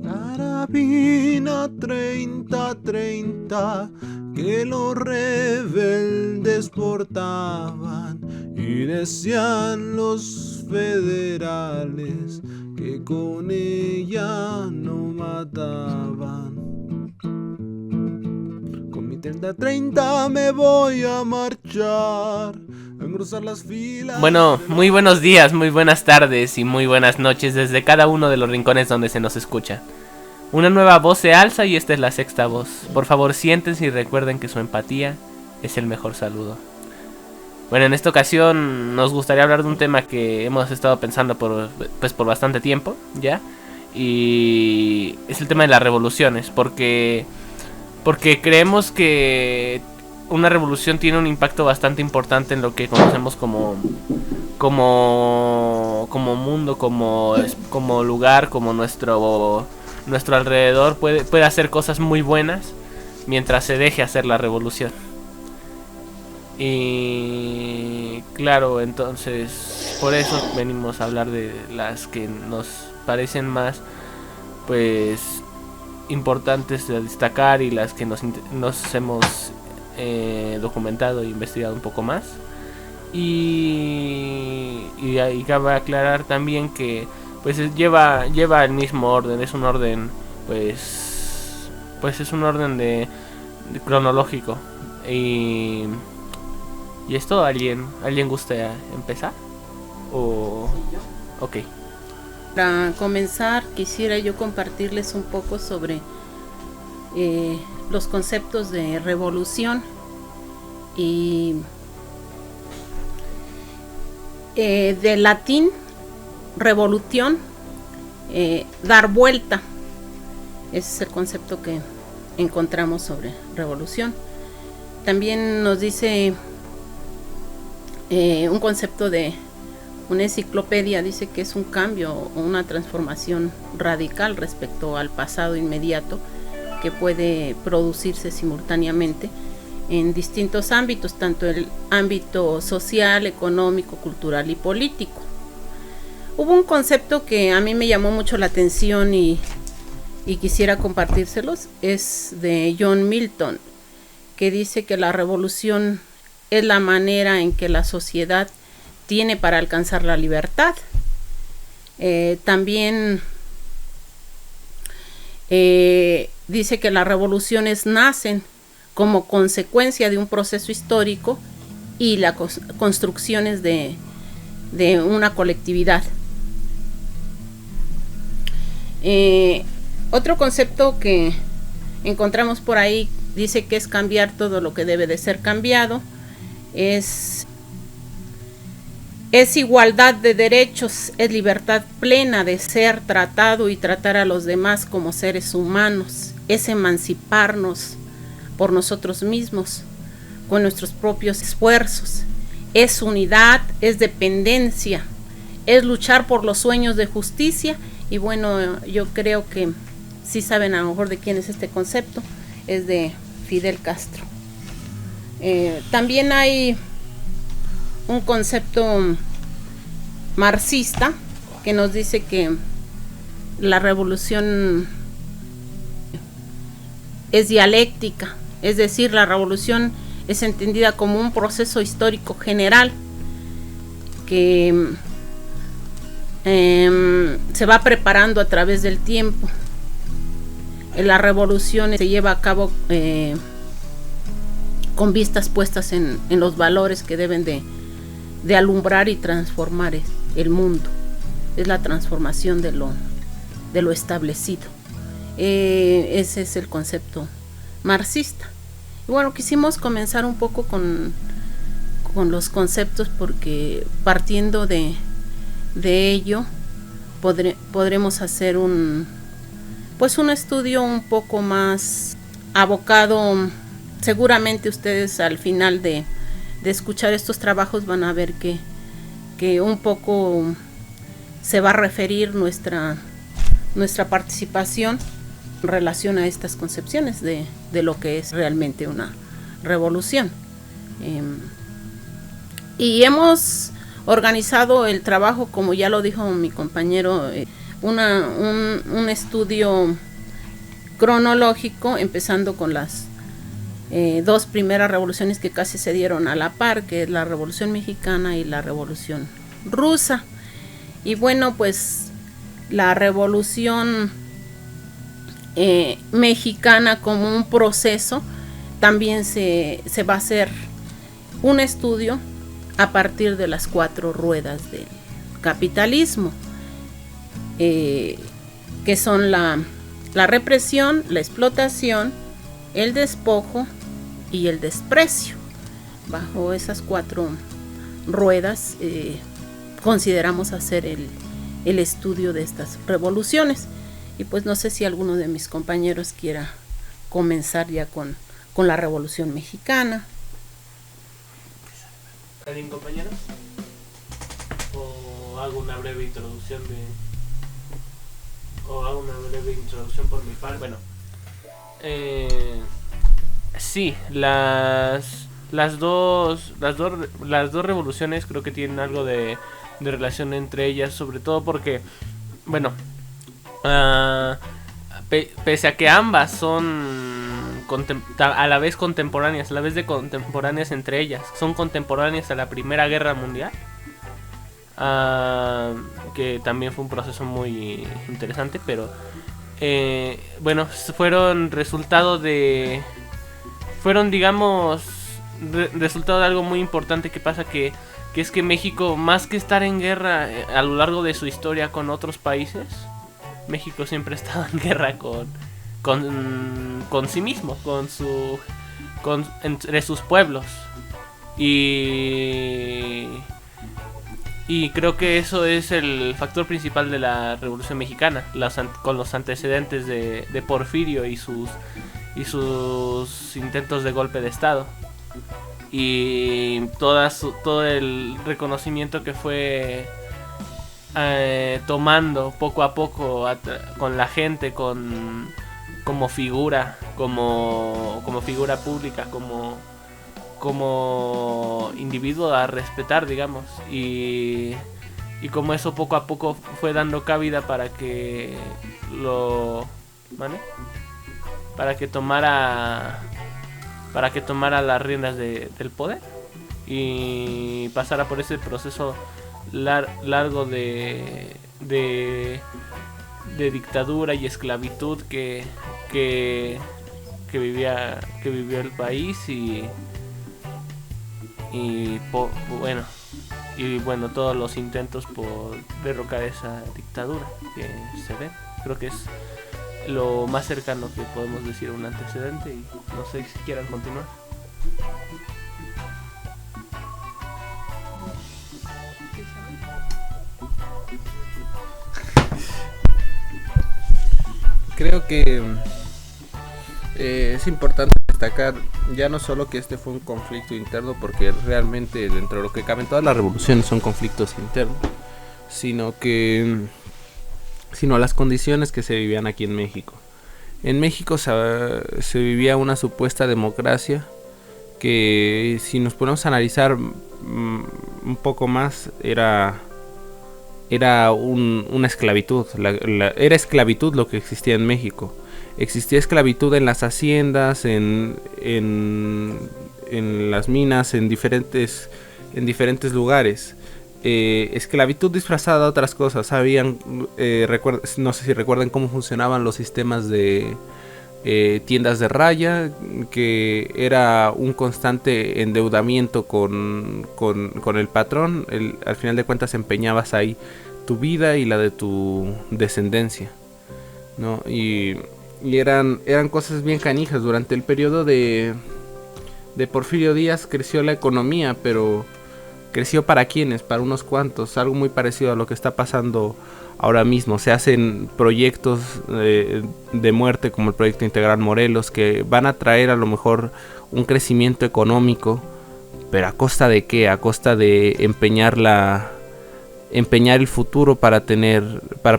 Carabina 30-30 que los rebeldes portaban y decían los federales que con ella no mataban. Con mi 30-30 me voy a marchar, a engrosar las filas. Bueno, muy buenos días, muy buenas tardes y muy buenas noches desde cada uno de los rincones donde se nos escucha. Una nueva voz se alza y esta es la sexta voz. Por favor, siéntense y recuerden que su empatía es el mejor saludo. Bueno, en esta ocasión nos gustaría hablar de un tema que hemos estado pensando por bastante tiempo, ¿ya? Y es el tema de las revoluciones, porque creemos que una revolución tiene un impacto bastante importante en lo que conocemos como mundo, como lugar, como nuestro alrededor. Puede hacer cosas muy buenas mientras se deje hacer la revolución. Y claro, entonces por eso venimos a hablar de las que nos parecen más importantes de destacar y las que nos hemos documentado e investigado un poco más. Y cabe aclarar también que lleva el mismo orden, es un orden es un orden de cronológico. Y esto, ¿alguien gusta empezar? ¿O ok? Para comenzar, quisiera yo compartirles un poco sobre los conceptos de revolución y del latín revolución, dar vuelta. Ese es el concepto que encontramos sobre revolución. También nos dice un concepto de una enciclopedia, dice que es un cambio o una transformación radical respecto al pasado inmediato que puede producirse simultáneamente en distintos ámbitos, tanto el ámbito social, económico, cultural y político. Hubo un concepto que a mí me llamó mucho la atención y quisiera compartírselos, es de John Milton, que dice que la revolución es la manera en que la sociedad tiene para alcanzar la libertad. También dice que las revoluciones nacen como consecuencia de un proceso histórico y las construcciones de una colectividad. Otro concepto que encontramos por ahí dice que es cambiar todo lo que debe de ser cambiado. Es igualdad de derechos, es libertad plena de ser tratado y tratar a los demás como seres humanos, es emanciparnos por nosotros mismos, con nuestros propios esfuerzos, es unidad, es dependencia, es luchar por los sueños de justicia. Y bueno, yo creo que sí saben a lo mejor de quién es este concepto, es de Fidel Castro. También hay un concepto marxista que nos dice que la revolución es dialéctica, es decir, la revolución es entendida como un proceso histórico general que se va preparando a través del tiempo. La revolución se lleva a cabo con vistas puestas en los valores que deben de alumbrar y transformar el mundo. Es la transformación de lo establecido. Ese es el concepto marxista. Y bueno, quisimos comenzar un poco con los conceptos, porque partiendo de ello podremos hacer un estudio un poco más abocado. Seguramente ustedes al final de escuchar estos trabajos van a ver que un poco se va a referir nuestra participación en relación a estas concepciones de lo que es realmente una revolución. Y hemos organizado el trabajo, como ya lo dijo mi compañero, un estudio cronológico, empezando con las dos primeras revoluciones que casi se dieron a la par, que es la Revolución Mexicana y la Revolución Rusa. Y bueno, pues la Revolución Mexicana, como un proceso, también se va a hacer un estudio a partir de las 4 ruedas del capitalismo, que son la represión, la explotación, el despojo y el desprecio. Bajo esas 4 ruedas consideramos hacer el estudio de estas revoluciones. Y pues no sé si alguno de mis compañeros quiera comenzar ya con la Revolución Mexicana. ¿Alguien, compañeros? ¿O hago una breve introducción por mi parte? Bueno, sí, las dos revoluciones creo que tienen algo de relación entre ellas, sobre todo porque, bueno, pese a que ambas son a la vez contemporáneas, a la vez de contemporáneas entre ellas, son contemporáneas a la Primera Guerra Mundial, que también fue un proceso muy interesante, pero bueno, fueron resultado de algo muy importante que pasa, que es que México, más que estar en guerra a lo largo de su historia con otros países, México siempre ha estado en guerra con sí mismo, entre sus pueblos. Y creo que eso es el factor principal de la Revolución Mexicana, con los antecedentes de Porfirio y sus intentos de golpe de estado, y todo el reconocimiento que fue tomando poco a poco con la gente, como figura pública, como individuo a respetar, digamos, y como eso poco a poco fue dando cabida para que tomara las riendas del poder y pasara por ese proceso largo de dictadura y esclavitud que vivió el país, y bueno, todos los intentos por derrocar esa dictadura que se ve. Creo que es lo más cercano que podemos decir a un antecedente, y no sé si quieran continuar. Creo que es importante destacar ya no solo que este fue un conflicto interno, porque realmente dentro de lo que caben todas las revoluciones son conflictos internos, sino las condiciones que se vivían aquí en México. En México se vivía una supuesta democracia que, si nos ponemos a analizar un poco más, era una esclavitud. Era esclavitud lo que existía en México. Existía esclavitud en las haciendas, en las minas, en diferentes lugares. Esclavitud disfrazada de otras cosas. No sé si recuerdan cómo funcionaban los sistemas de tiendas de raya, que era un constante endeudamiento con el patrón. Al final de cuentas empeñabas ahí tu vida y la de tu descendencia, ¿no? Y eran cosas bien canijas. Durante el periodo de Porfirio Díaz creció la economía, pero creció para quienes, para unos cuantos, algo muy parecido a lo que está pasando ahora mismo. Se hacen proyectos de muerte, como el proyecto Integral Morelos, que van a traer a lo mejor un crecimiento económico, pero ¿a costa de qué? A costa de empeñar el futuro para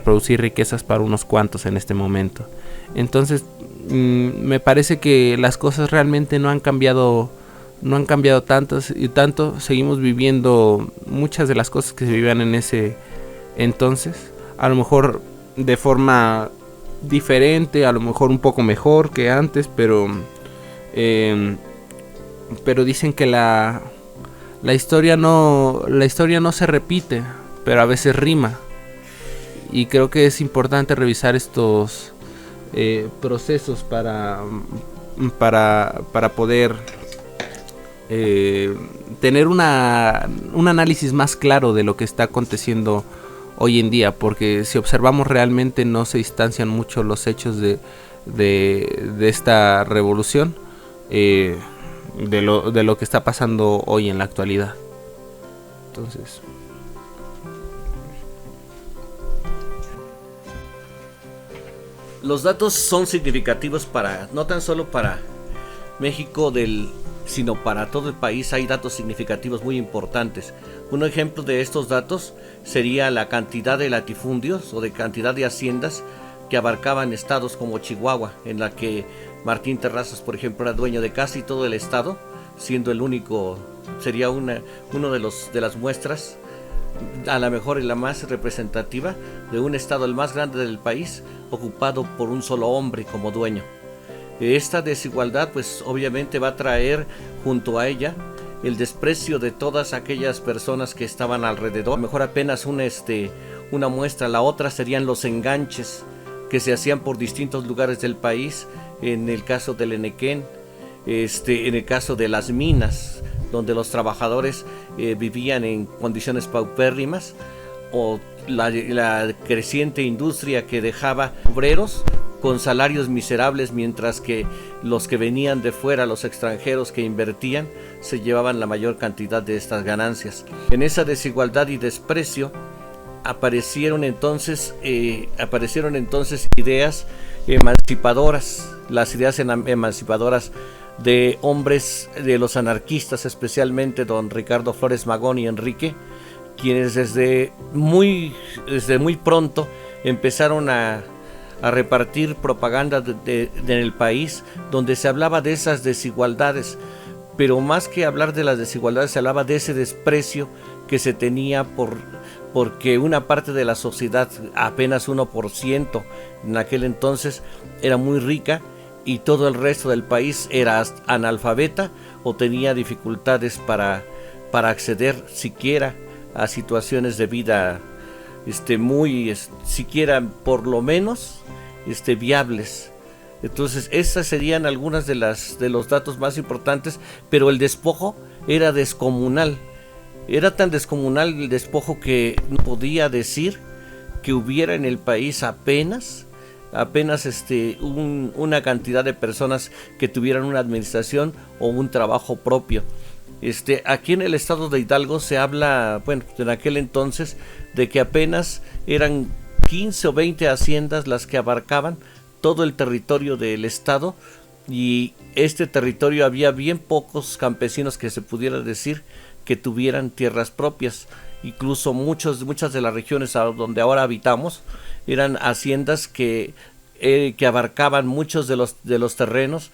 producir riquezas para unos cuantos en este momento. Entonces me parece que las cosas realmente no han cambiado no han cambiado tantas y tanto. Seguimos viviendo muchas de las cosas que se vivían en ese entonces, a lo mejor de forma diferente, a lo mejor un poco mejor que antes, pero dicen que la historia no se repite, pero a veces rima. Y creo que es importante revisar estos procesos para poder tener un análisis más claro de lo que está aconteciendo hoy en día, porque si observamos realmente no se distancian mucho los hechos de esta revolución de lo que está pasando hoy en la actualidad. Entonces, los datos son significativos no tan solo para México sino para todo el país. Hay datos significativos muy importantes. Un ejemplo de estos datos sería la cantidad de latifundios o de cantidad de haciendas que abarcaban estados como Chihuahua, en la que Martín Terrazas, por ejemplo, era dueño de casi todo el estado, siendo el único, sería uno de las muestras, a lo mejor la más representativa, de un estado el más grande del país, ocupado por un solo hombre como dueño. Esta desigualdad pues obviamente va a traer junto a ella el desprecio de todas aquellas personas que estaban alrededor. A lo mejor apenas una muestra. La otra serían los enganches que se hacían por distintos lugares del país, en el caso del Enequén, en el caso de las minas, donde los trabajadores vivían en condiciones paupérrimas, o la creciente industria que dejaba obreros con salarios miserables, mientras que los que venían de fuera, los extranjeros que invertían, se llevaban la mayor cantidad de estas ganancias. En esa desigualdad y desprecio aparecieron entonces ideas emancipadoras, las ideas emancipadoras de hombres, de los anarquistas, especialmente don Ricardo Flores Magón y Enrique, quienes desde muy pronto empezaron a repartir propaganda en el país, donde se hablaba de esas desigualdades, pero más que hablar de las desigualdades, se hablaba de ese desprecio que se tenía porque una parte de la sociedad, apenas 1% en aquel entonces, era muy rica, y todo el resto del país era analfabeta o tenía dificultades para acceder siquiera a situaciones de vida siquiera por lo menos viables. Entonces esas serían algunas de los datos más importantes, pero el despojo era descomunal. Era tan descomunal el despojo que no podía decir que hubiera en el país apenas una cantidad de personas que tuvieran una administración o un trabajo propio. Aquí en el estado de Hidalgo se habla, bueno, en aquel entonces, de que apenas eran 15 o 20 haciendas las que abarcaban todo el territorio del estado, y este territorio había bien pocos campesinos que se pudiera decir que tuvieran tierras propias. Incluso muchas de las regiones donde ahora habitamos eran haciendas que abarcaban muchos de los terrenos,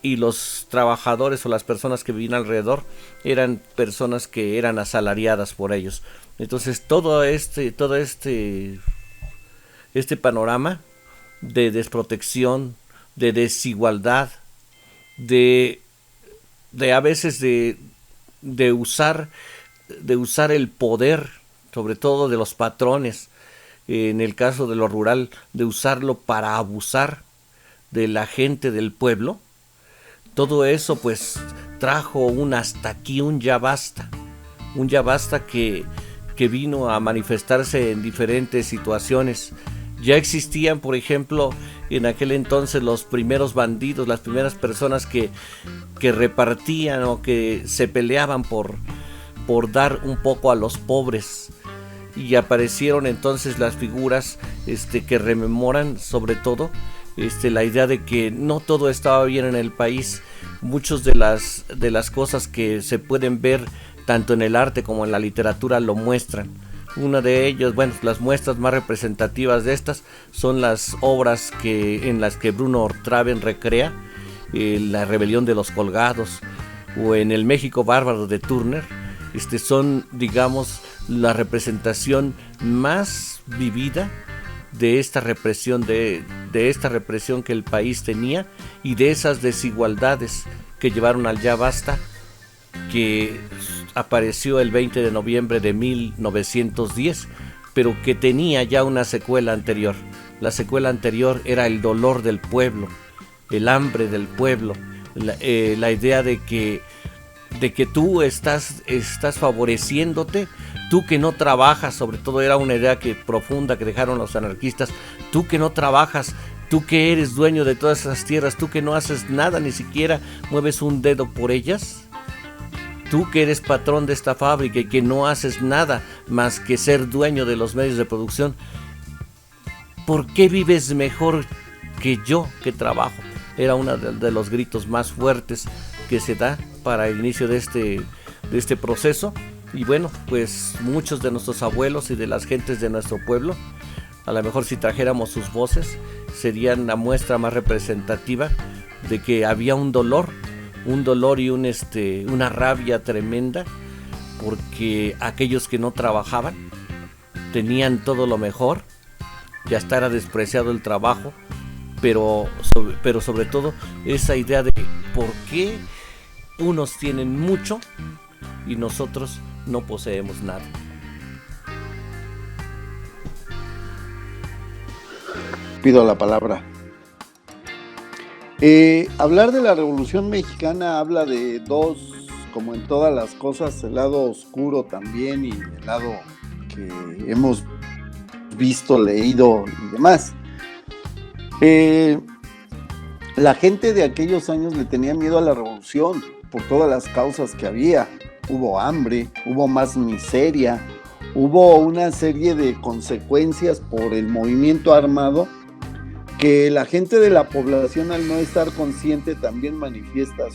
y los trabajadores o las personas que vivían alrededor eran personas que eran asalariadas por ellos. Entonces todo este panorama de desprotección, de desigualdad, de a veces de usar el poder, sobre todo de los patrones, en el caso de lo rural, de usarlo para abusar de la gente del pueblo. Todo eso pues trajo un hasta aquí, un ya basta que vino a manifestarse en diferentes situaciones. Ya existían, por ejemplo, en aquel entonces los primeros bandidos, las primeras personas que repartían o que se peleaban por dar un poco a los pobres, y aparecieron entonces las figuras que rememoran sobre todo la idea de que no todo estaba bien en el país. Muchas de las cosas que se pueden ver tanto en el arte como en la literatura lo muestran. Una de ellas, bueno, las muestras más representativas de estas son las obras en las que Bruno Traven recrea la rebelión de los colgados, o en el México bárbaro de Turner, son, digamos, la representación más vivida de esta represión, de esta represión que el país tenía y de esas desigualdades que llevaron al ya basta, que apareció el 20 de noviembre de 1910, pero que tenía ya una secuela anterior. La secuela anterior era el dolor del pueblo, el hambre del pueblo, la idea de que tú estás favoreciéndote, tú que no trabajas, sobre todo era una idea profunda que dejaron los anarquistas, tú que no trabajas, tú que eres dueño de todas esas tierras, tú que no haces nada, ni siquiera mueves un dedo por ellas, tú que eres patrón de esta fábrica y que no haces nada más que ser dueño de los medios de producción, ¿por qué vives mejor que yo que trabajo? Era uno de los gritos más fuertes que se da para el inicio de este proceso. Y bueno, pues muchos de nuestros abuelos y de las gentes de nuestro pueblo, a lo mejor si trajéramos sus voces, serían la muestra más representativa de que había un dolor y una rabia tremenda, porque aquellos que no trabajaban tenían todo lo mejor, ya hasta era despreciado el trabajo, pero sobre todo esa idea de por qué unos tienen mucho y nosotros no poseemos nada. Pido la palabra. Hablar de la Revolución Mexicana habla de dos, como en todas las cosas, el lado oscuro también y el lado que hemos visto, leído y demás. La gente de aquellos años le tenía miedo a la revolución por todas las causas que había. Hubo hambre, hubo más miseria, hubo una serie de consecuencias por el movimiento armado que la gente de la población, al no estar consciente, también manifiesta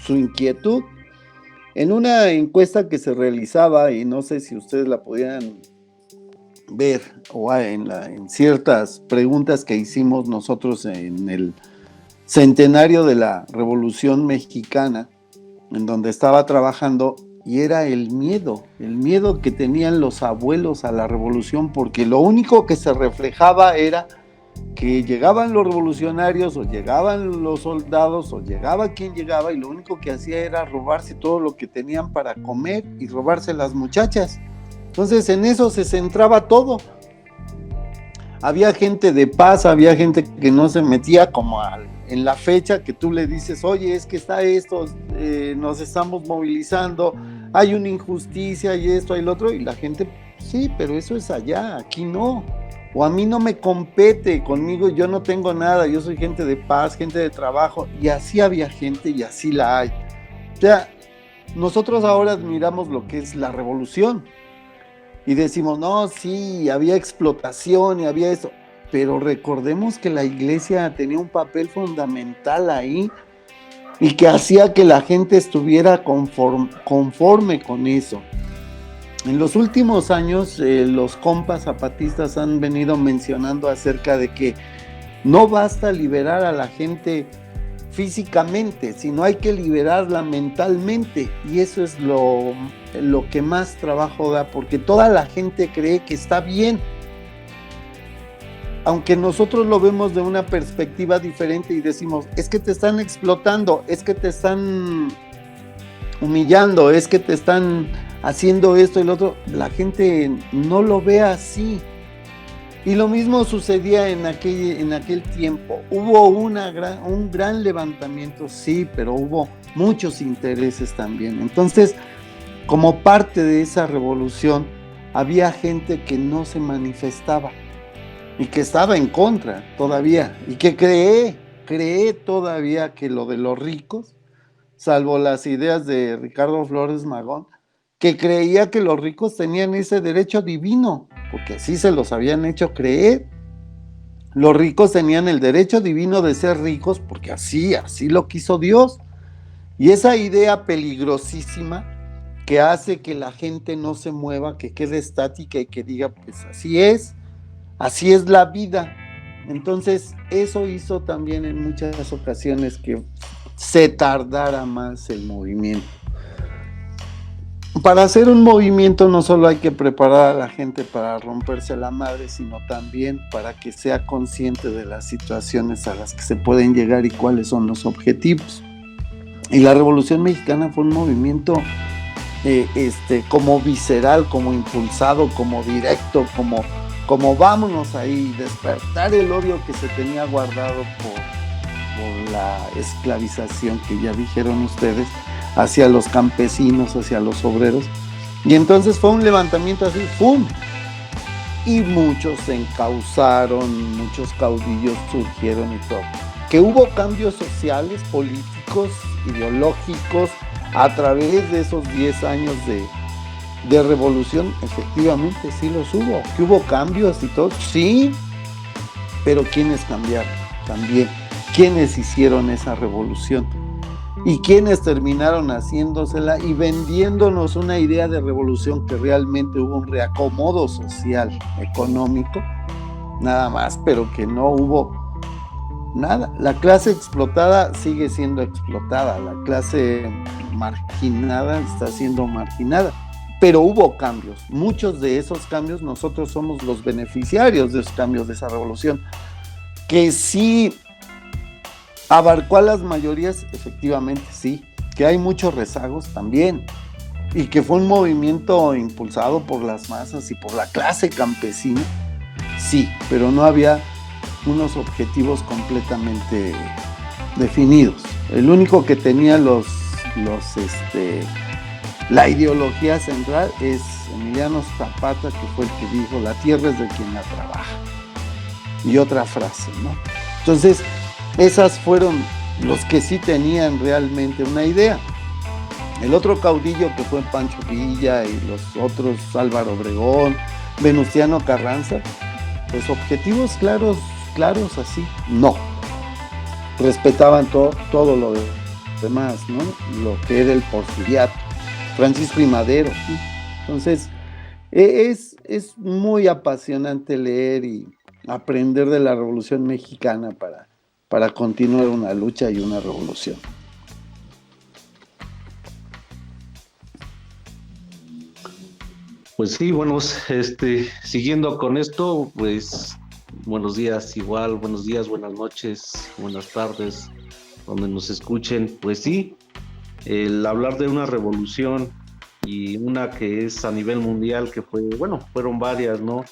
su inquietud. En una encuesta que se realizaba, y no sé si ustedes la podían ver, o en ciertas preguntas que hicimos nosotros en el centenario de la Revolución Mexicana, en donde estaba trabajando, y era el miedo que tenían los abuelos a la revolución, porque lo único que se reflejaba era que llegaban los revolucionarios, o llegaban los soldados, o llegaba quien llegaba, y lo único que hacía era robarse todo lo que tenían para comer y robarse las muchachas. Entonces en eso se centraba todo. Había gente de paz, había gente que no se metía como en la fecha que tú le dices, oye, es que está esto, nos estamos movilizando, hay una injusticia y esto y lo otro, y la gente, sí, pero eso es allá, aquí no, o a mí no me compete, conmigo yo no tengo nada, yo soy gente de paz, gente de trabajo, y así había gente y así la hay. O sea, nosotros ahora admiramos lo que es la revolución, y decimos, no, sí, había explotación y había eso, pero recordemos que la iglesia tenía un papel fundamental ahí y que hacía que la gente estuviera conforme con eso. En los últimos años, los compas zapatistas han venido mencionando acerca de que no basta liberar a la gente físicamente, sino hay que liberarla mentalmente, y eso es lo que más trabajo da, porque toda la gente cree que está bien, aunque nosotros lo vemos de una perspectiva diferente y decimos, es que te están explotando, es que te están humillando, es que te están haciendo esto y lo otro. La gente no lo ve así. Y lo mismo sucedía en aquel tiempo. Hubo un gran levantamiento, sí, pero hubo muchos intereses también. Entonces, como parte de esa revolución, había gente que no se manifestaba y que estaba en contra todavía, y que cree todavía que lo de los ricos, salvo las ideas de Ricardo Flores Magón, que creía que los ricos tenían ese derecho divino, porque así se los habían hecho creer. Los ricos tenían el derecho divino de ser ricos porque así lo quiso Dios. Y esa idea peligrosísima que hace que la gente no se mueva, que quede estática y que diga, pues así es la vida. Entonces eso hizo también en muchas ocasiones que se tardara más el movimiento. Para hacer un movimiento no solo hay que preparar a la gente para romperse la madre, sino también para que sea consciente de las situaciones a las que se pueden llegar y cuáles son los objetivos. Y la Revolución Mexicana fue un movimiento como visceral, como impulsado, como directo, como vámonos ahí, despertar el odio que se tenía guardado por la esclavización que ya dijeron ustedes, hacia los campesinos, hacia los obreros. Y entonces fue un levantamiento así, ¡pum! Y muchos se encauzaron, muchos caudillos surgieron y todo. Que hubo cambios sociales, políticos, ideológicos, a través de esos 10 años de revolución, efectivamente sí los hubo. Que hubo cambios y todo, sí, pero ¿quiénes cambiaron? También, ¿quiénes hicieron esa revolución? Y quienes terminaron haciéndosela y vendiéndonos una idea de revolución que realmente hubo un reacomodo social, económico, nada más, pero que no hubo nada. La clase explotada sigue siendo explotada, la clase marginada está siendo marginada, pero hubo cambios. Muchos de esos cambios nosotros somos los beneficiarios de esos cambios, de esa revolución, que sí abarcó a las mayorías, efectivamente sí, que hay muchos rezagos también, y que fue un movimiento impulsado por las masas y por la clase campesina, sí, pero no había unos objetivos completamente definidos. El único que tenía la ideología central es Emiliano Zapata, que fue el que dijo: la tierra es de quien la trabaja. Y otra frase, ¿no? Entonces, esas fueron los que sí tenían realmente una idea. El otro caudillo, que fue Pancho Villa, y los otros, Álvaro Obregón, Venustiano Carranza, pues objetivos claros así, no. Respetaban todo lo demás, ¿no? Lo que era el porfiriato, Francisco I. Madero. ¿Sí? Entonces, es muy apasionante leer y aprender de la Revolución Mexicana para continuar una lucha y una revolución. Pues sí, bueno, siguiendo con esto, pues buenos días igual, buenos días, buenas noches, buenas tardes, donde nos escuchen. Pues sí, el hablar de una revolución y una que es a nivel mundial, que fueron varias, ¿no?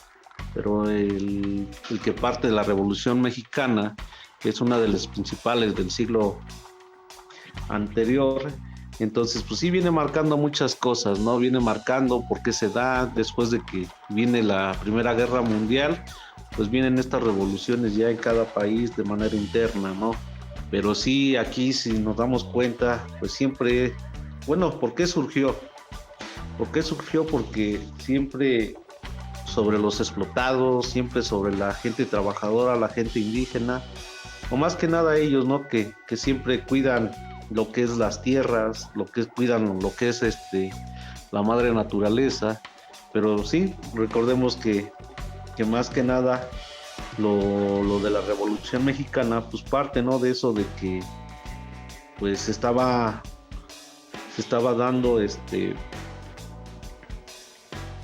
Pero el que parte de la Revolución Mexicana, que es una de las principales del siglo anterior, entonces pues sí viene marcando muchas cosas, ¿no? Viene marcando por qué se da después de que viene la Primera Guerra Mundial, pues vienen estas revoluciones ya en cada país de manera interna, ¿no? Pero sí, aquí si nos damos cuenta, pues siempre, ¿por qué surgió? ¿Por qué surgió? Porque siempre sobre los explotados, siempre sobre la gente trabajadora, la gente indígena, o más que nada ellos, ¿no? Que siempre cuidan lo que es las tierras, cuidan lo que es la madre naturaleza. Pero sí, recordemos que más que nada lo de la Revolución Mexicana, pues parte, ¿no? De eso de que pues se estaba dando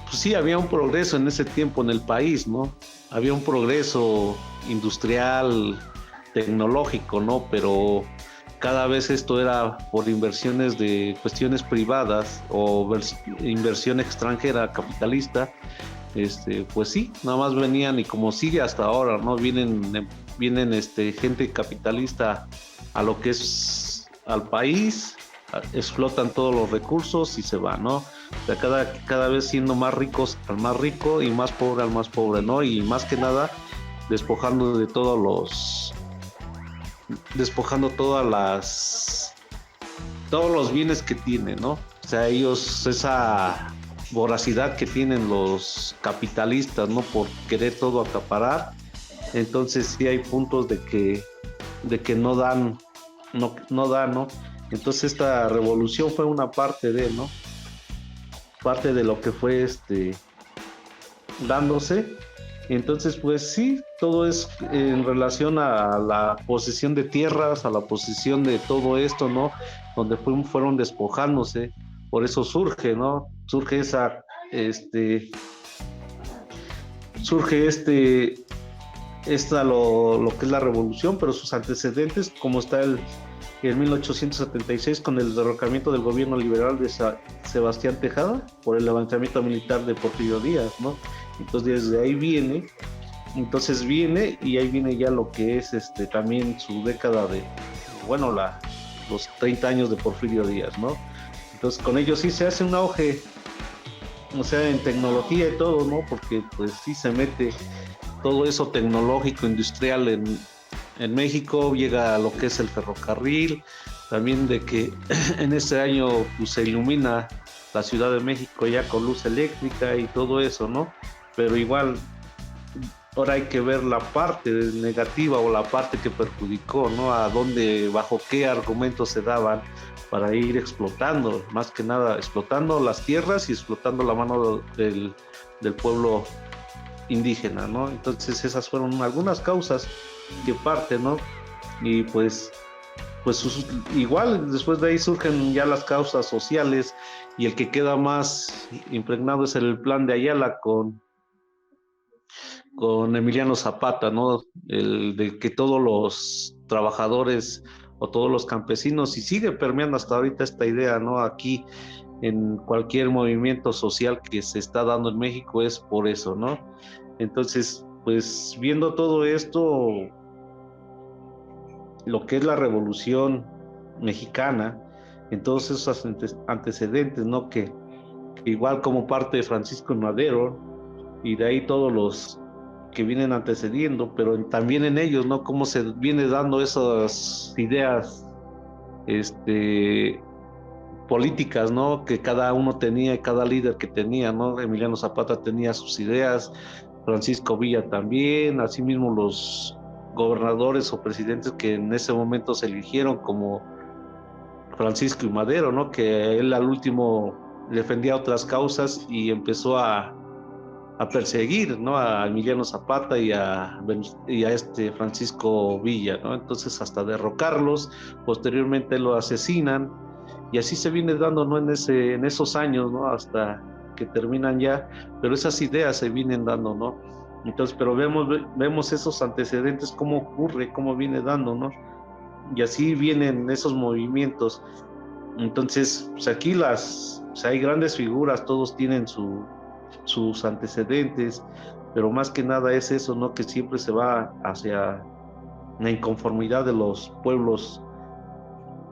pues sí, había un progreso en ese tiempo en el país, ¿no? Había un progreso industrial, tecnológico, ¿no? Pero cada vez esto era por inversiones de cuestiones privadas o inversión extranjera, capitalista. Pues sí, nada más venían, y como sigue hasta ahora, ¿no? Vienen gente capitalista a lo que es al país, explotan todos los recursos y se van, ¿no? O sea, cada vez siendo más ricos al más rico y más pobre al más pobre, ¿no? Y más que nada despojando todos los bienes que tienen, ¿no? O sea, ellos, esa voracidad que tienen los capitalistas, ¿no? Por querer todo acaparar. Entonces sí hay puntos de que no dan, ¿no? Entonces esta revolución fue una parte ¿no? Parte de lo que fue dándose. Entonces, pues sí, todo es en relación a la posesión de tierras, a la posesión de todo esto, ¿no? Donde fueron despojándose, por eso surge, ¿no? Este, surge lo que es la revolución, pero sus antecedentes, como está en 1876 con el derrocamiento del gobierno liberal de Sebastián Tejada por el levantamiento militar de Porfirio Díaz, ¿no? Entonces desde ahí viene, y ahí viene ya lo que es también su década de, bueno, los 30 años de Porfirio Díaz, ¿no? Entonces con ellos sí se hace un auge, o sea, en tecnología y todo, ¿no? Porque pues sí se mete todo eso tecnológico, industrial en México, llega a lo que es el ferrocarril, también de que en este año pues, se ilumina la Ciudad de México ya con luz eléctrica y todo eso, ¿no? Pero igual, ahora hay que ver la parte negativa o la parte que perjudicó, ¿no? A dónde, bajo qué argumentos se daban para ir explotando, más que nada explotando las tierras y explotando la mano del pueblo indígena, ¿no? Entonces esas fueron algunas causas que parten, ¿no? Y pues igual después de ahí surgen ya las causas sociales y el que queda más impregnado es el plan de Ayala con Emiliano Zapata, ¿no? El de que todos los trabajadores o todos los campesinos, y sigue permeando hasta ahorita esta idea, ¿no? Aquí en cualquier movimiento social que se está dando en México es por eso, ¿no? Entonces, pues viendo todo esto, lo que es la Revolución Mexicana, en todos esos antecedentes, ¿no? Que igual como parte de Francisco Madero, y de ahí todos los que vienen antecediendo, pero también en ellos, ¿no? Cómo se viene dando esas ideas, políticas, ¿no? Que cada uno tenía, cada líder que tenía, ¿no? Emiliano Zapata tenía sus ideas, Francisco Villa también, asimismo los gobernadores o presidentes que en ese momento se eligieron como Francisco y Madero, ¿no? Que él al último defendía otras causas y empezó a perseguir, ¿no? A Emiliano Zapata y a Francisco Villa, ¿no? Entonces hasta derrocarlos, posteriormente lo asesinan y así se viene dando, ¿no? En esos años, ¿no? Hasta que terminan ya, pero esas ideas se vienen dando, ¿no? Entonces, pero vemos esos antecedentes, cómo ocurre, cómo viene dando, ¿no? Y así vienen esos movimientos. Entonces, pues aquí hay grandes figuras, todos tienen sus antecedentes, pero más que nada es eso, ¿no? Que siempre se va hacia la inconformidad de los pueblos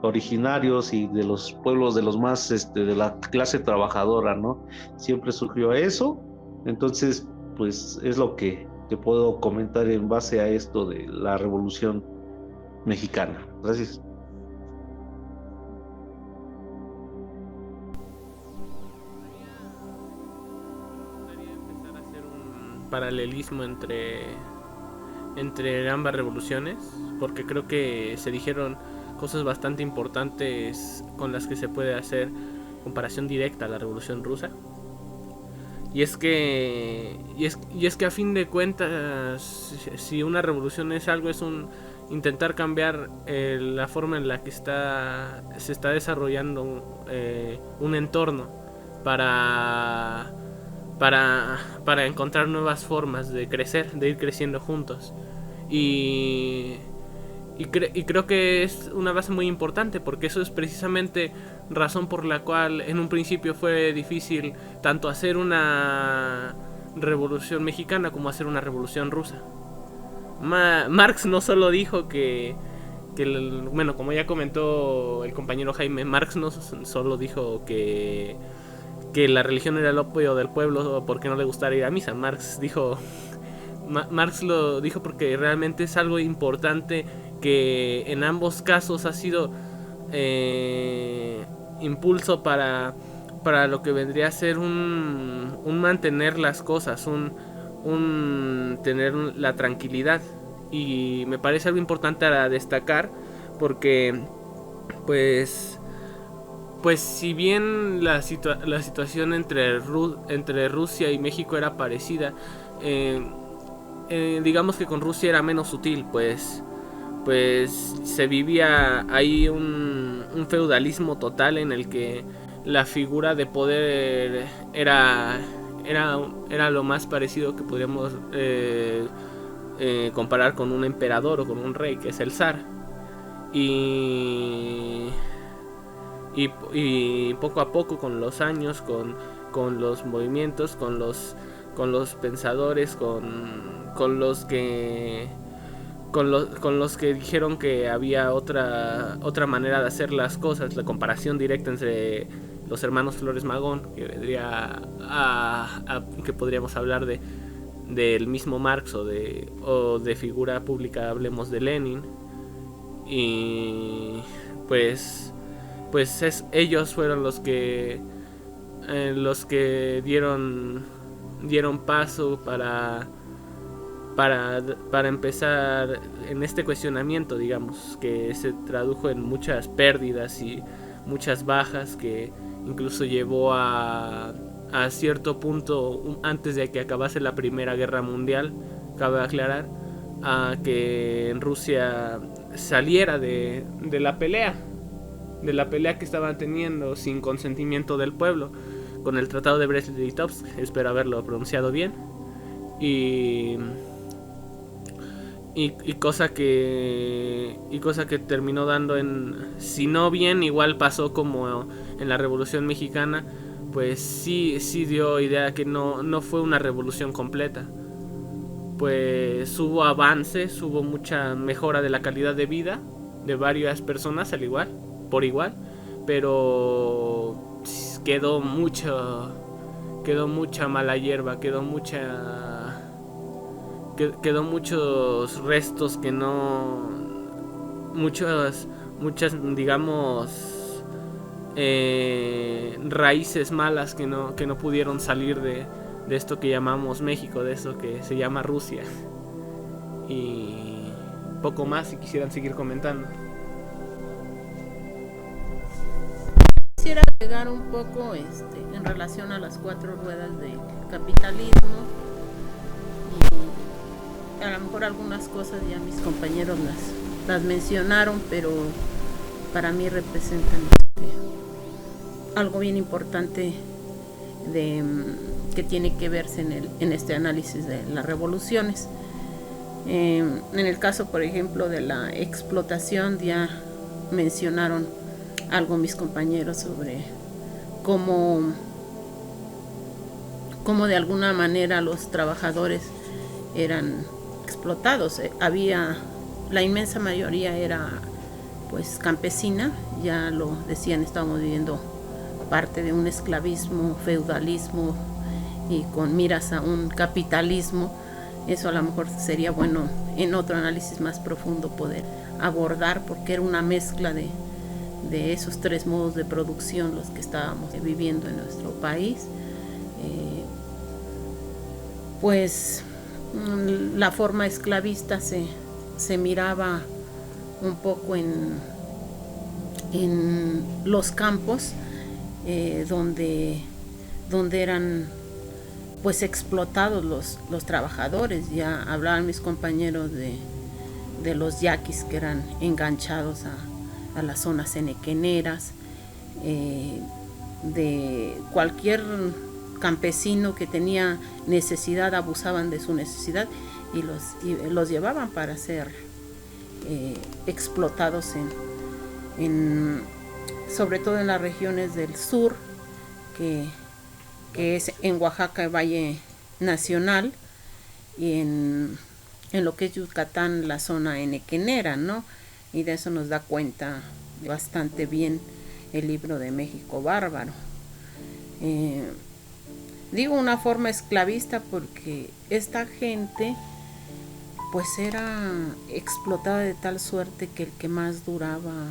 originarios y de los pueblos de los más de la clase trabajadora, ¿no? Siempre surgió eso. Entonces pues es lo que te puedo comentar en base a esto de la Revolución Mexicana. Gracias. Empezar a hacer un paralelismo entre ambas revoluciones, porque creo que se dijeron cosas bastante importantes con las que se puede hacer comparación directa a la Revolución Rusa. Y es que a fin de cuentas, si una revolución es algo, es intentar cambiar la forma en la que se está desarrollando un entorno para encontrar nuevas formas de crecer, de ir creciendo juntos. Y creo que es una base muy importante, porque eso es precisamente razón por la cual en un principio fue difícil tanto hacer una revolución mexicana como hacer una revolución rusa. Marx no solo dijo bueno, como ya comentó el compañero Jaime, Marx no solo dijo que la religión era el opio del pueblo porque no le gustara ir a misa. Marx lo dijo porque realmente es algo importante, que en ambos casos ha sido impulso para lo que vendría a ser un mantener las cosas, un tener la tranquilidad. Y me parece algo importante a destacar, porque pues si bien la situación entre Rusia y México era parecida, digamos que con Rusia era menos sutil, pues se vivía ahí un feudalismo total en el que la figura de poder era lo más parecido que podríamos comparar con un emperador o con un rey, que es el zar. Y poco a poco, con los años, con los movimientos, con los pensadores, con los que dijeron que había otra manera de hacer las cosas, la comparación directa entre los hermanos Flores Magón, que vendría que podríamos hablar del mismo Marx, o de figura pública, hablemos de Lenin. Y pues ellos fueron los que dieron paso para empezar en este cuestionamiento, digamos, que se tradujo en muchas pérdidas y muchas bajas, que incluso llevó a cierto punto, antes de que acabase la Primera Guerra Mundial, cabe aclarar, a que en Rusia saliera de la pelea que estaban teniendo sin consentimiento del pueblo, con el Tratado de Brest-Litovsk, espero haberlo pronunciado bien, y cosa que terminó dando si no bien, igual pasó como en la Revolución Mexicana, pues sí dio idea que no fue una revolución completa. Pues hubo avances, hubo mucha mejora de la calidad de vida de varias personas por igual, pero quedó mucha mala hierba, quedó muchos restos que muchas digamos raíces malas que no pudieron salir de esto que llamamos México, de eso que se llama Rusia. Y poco más, si quisieran seguir comentando. Quisiera agregar un poco en relación a las 4 ruedas del capitalismo, y a lo mejor algunas cosas ya mis compañeros las mencionaron, pero para mí representan algo bien importante que tiene que verse en este análisis de las revoluciones. En el caso, por ejemplo, de la explotación, ya mencionaron algo mis compañeros sobre cómo de alguna manera los trabajadores eran explotados. La inmensa mayoría era pues campesina, ya lo decían, estábamos viviendo parte de un esclavismo, feudalismo, y con miras a un capitalismo. Eso a lo mejor sería bueno en otro análisis más profundo poder abordar, porque era una mezcla de esos 3 modos de producción los que estábamos viviendo en nuestro país. Pues la forma esclavista se miraba un poco en los campos, donde eran pues explotados los trabajadores. Ya hablaban mis compañeros de los yaquis que eran enganchados a las zonas henequeneras, de cualquier campesino que tenía necesidad, abusaban de su necesidad y los llevaban para ser explotados sobre todo en las regiones del sur, que es en Oaxaca, el Valle Nacional, y en lo que es Yucatán, la zona henequenera, ¿no? Y de eso nos da cuenta bastante bien el libro de México Bárbaro. Digo una forma esclavista porque esta gente pues era explotada de tal suerte que el que más duraba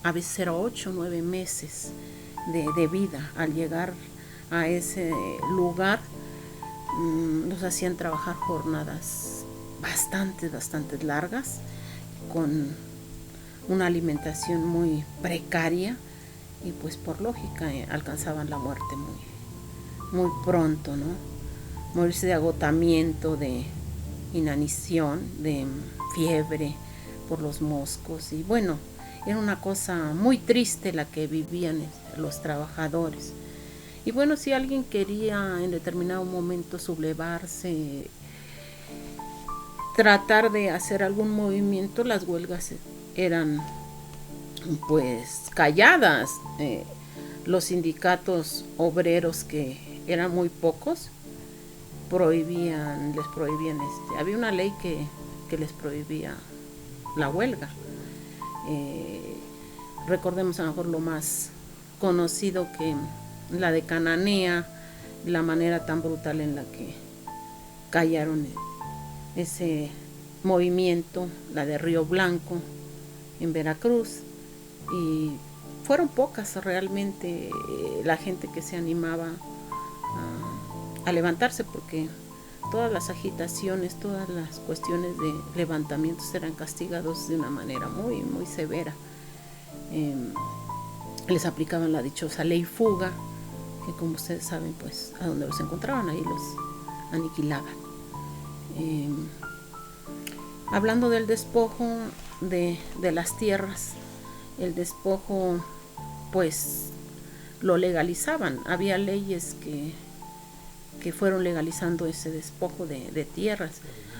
a veces era 8 o 9 meses de vida. Al llegar a ese lugar los hacían trabajar jornadas bastante largas, con una alimentación muy precaria, y pues por lógica alcanzaban la muerte muy pronto, ¿no? Morirse de agotamiento, de inanición, de fiebre por los moscos. Y bueno, era una cosa muy triste la que vivían los trabajadores. Y bueno, si alguien quería en determinado momento sublevarse, tratar de hacer algún movimiento, las huelgas eran pues calladas. Los sindicatos obreros, que eran muy pocos, les prohibían había una ley que les prohibía la huelga. Recordemos a lo mejor lo más conocido, que la de Cananea, la manera tan brutal en la que callaron ese movimiento, la de Río Blanco en Veracruz, y fueron pocas realmente la gente que se animaba a levantarse, porque todas las agitaciones, todas las cuestiones de levantamientos eran castigados de una manera muy, muy severa. Les aplicaban la dichosa ley fuga, que como ustedes saben, pues a donde los encontraban ahí los aniquilaban. Hablando del despojo de las tierras, el despojo pues lo legalizaban. Había leyes que fueron legalizando ese despojo de tierras.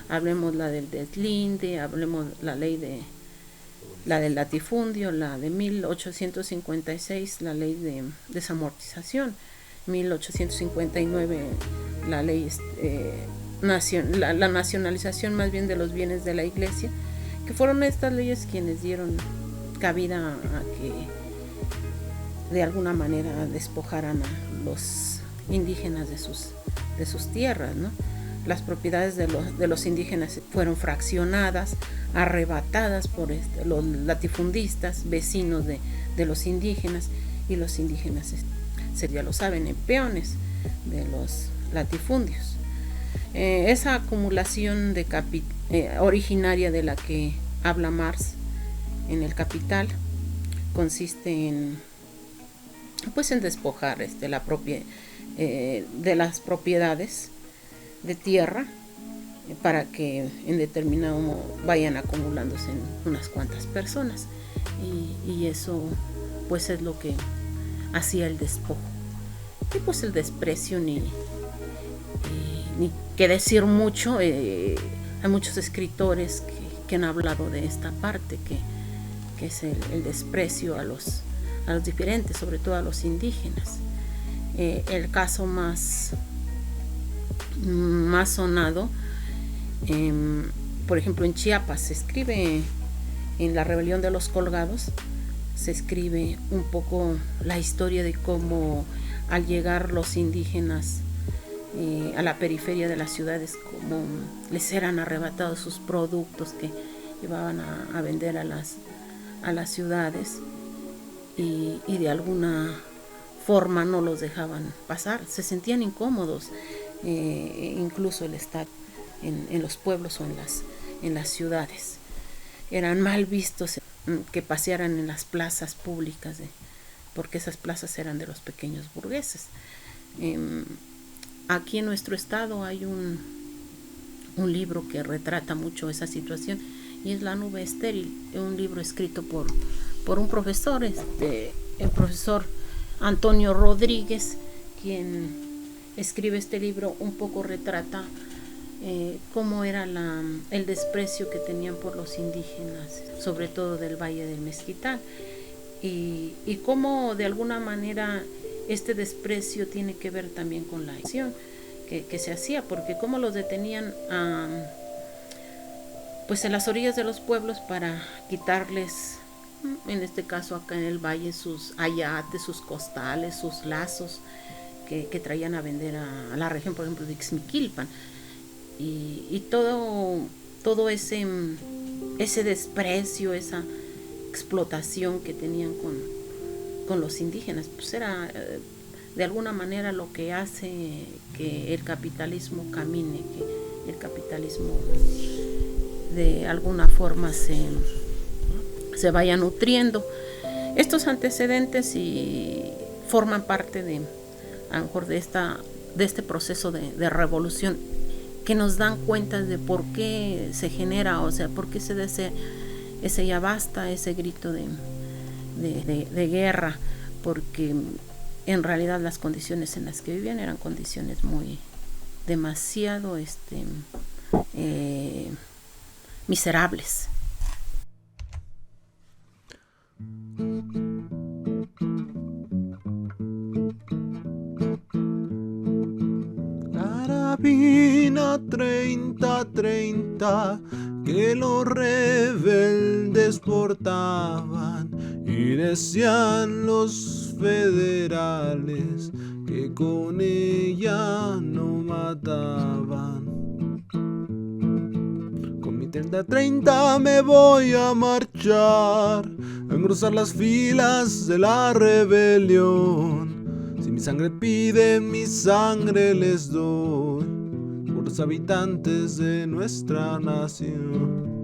Hablemos la del deslinde, hablemos la ley de la del latifundio, la de 1856, la ley de desamortización, 1859 la ley la nacionalización más bien de los bienes de la iglesia, que fueron estas leyes quienes dieron cabida a que de alguna manera despojaran a los indígenas de sus tierras, ¿no? Las propiedades de los indígenas fueron fraccionadas, arrebatadas por los latifundistas, vecinos de los indígenas, y los indígenas, ya lo saben, en peones de los latifundios. Esa acumulación originaria de la que habla Marx en El Capital consiste en despojar de las propiedades de tierra para que en determinado modo vayan acumulándose en unas cuantas personas, y eso pues es lo que hacía el despojo. Y pues el desprecio ni que decir mucho. Hay muchos escritores que han hablado de esta parte, que es el desprecio a los diferentes, sobre todo a los indígenas. El caso más sonado, por ejemplo en Chiapas, se escribe en la rebelión de los Colgados, se escribe un poco la historia de cómo al llegar los indígenas a la periferia de las ciudades, como les eran arrebatados sus productos que llevaban a vender a las ciudades, y de alguna forma no los dejaban pasar. Se sentían incómodos, incluso el estar en los pueblos o en las ciudades. Eran mal vistos que pasearan en las plazas públicas, porque esas plazas eran de los pequeños burgueses. Aquí en nuestro estado hay un libro que retrata mucho esa situación, y es La nube estéril, un libro escrito por un profesor, el profesor Antonio Rodríguez, quien escribe este libro. Un poco retrata cómo era el desprecio que tenían por los indígenas, sobre todo del Valle del Mezquital, y cómo de alguna manera este desprecio tiene que ver también con la acción que se hacía, porque cómo los detenían pues en las orillas de los pueblos para quitarles, en este caso acá en el valle, sus ayates, sus costales, sus lazos que traían a vender a la región, por ejemplo de Ixmiquilpan, y todo ese desprecio, esa explotación que tenían con los indígenas, pues era de alguna manera lo que hace que el capitalismo camine, que el capitalismo de alguna forma se vaya nutriendo. Estos antecedentes y forman parte a lo mejor de este proceso de revolución que nos dan cuentas de por qué se genera, o sea, por qué se da ese ya basta, ese grito de guerra, porque en realidad las condiciones en las que vivían eran condiciones muy demasiado miserables. Carabina 30-30 que los rebeldes portaban, y decían los federales que con ella no mataban. Con mi 30-30 me voy a marchar, a engrosar las filas de la rebelión. Si mi sangre piden, mi sangre les doy, por los habitantes de nuestra nación.